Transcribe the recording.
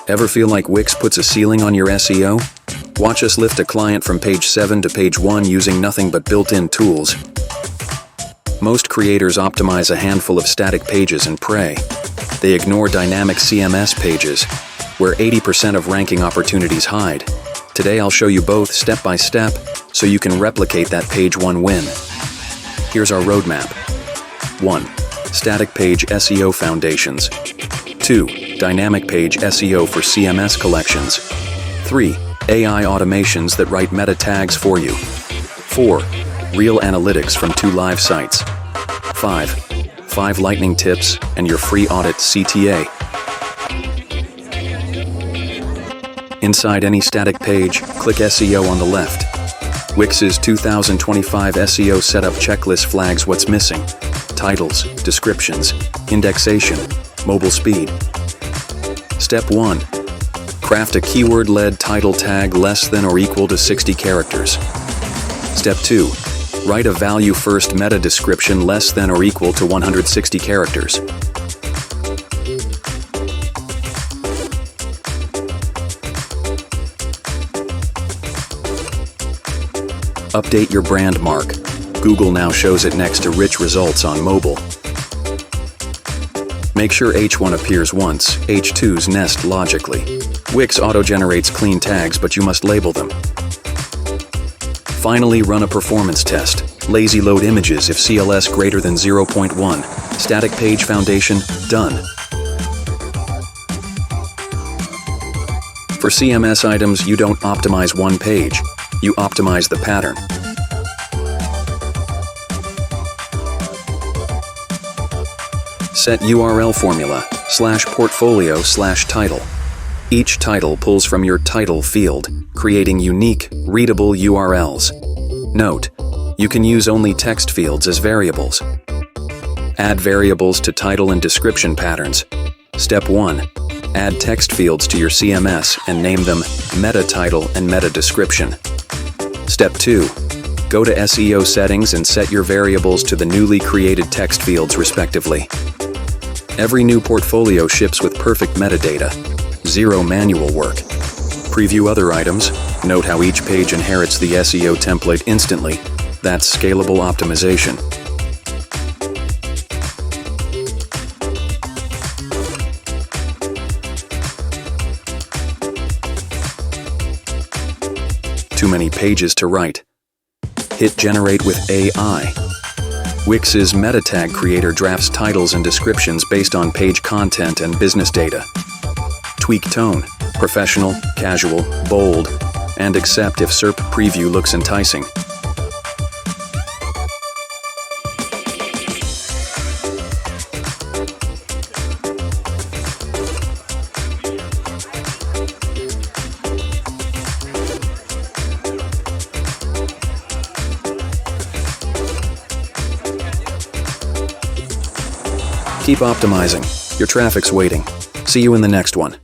Ever feel like Wix puts a ceiling on your SEO? Watch us lift a client from page 7 to page 1 using nothing but built-in tools. Most creators optimize a handful of static pages and pray. They ignore dynamic CMS pages, where 80% of ranking opportunities hide. Today I'll show you both step by step so you can replicate that page 1 win. Here's our roadmap. 1. Static page SEO foundations. 2. Dynamic page SEO for CMS collections. 3. AI automations that write meta tags for you. 4. Real analytics from 2 live sites. 5 lightning tips and your free audit CTA. Inside any static page, click SEO on the left. Wix's 2025 SEO Setup Checklist flags what's missing: titles, descriptions, indexation, mobile speed. Step 1. Craft a keyword-led title tag less than or equal to 60 characters. Step 2. Write a value-first meta description less than or equal to 160 characters. Update your brand mark. Google now shows it next to rich results on mobile. Make sure H1 appears once, H2's nest logically. Wix auto-generates clean tags, but you must label them. Finally, run a performance test. Lazy load images if CLS greater than 0.1. Static page foundation, done. For CMS items, you don't optimize one page. You optimize the pattern. Set URL formula /portfolio/title. Each title pulls from your title field, creating unique, readable URLs. Note, you can use only text fields as variables. Add variables to title and description patterns. Step 1. Add text fields to your CMS and name them meta title and meta description. Step 2. Go to SEO settings and set your variables to the newly created text fields respectively. Every new portfolio ships with perfect metadata. Zero manual work. Preview other items. Note how each page inherits the SEO template instantly. That's scalable optimization. Too many pages to write. Hit Generate with AI. Wix's meta tag creator drafts titles and descriptions based on page content and business data. Tweak tone, professional, casual, bold, and accept if SERP preview looks enticing. Keep optimizing. Your traffic's waiting. See you in the next one.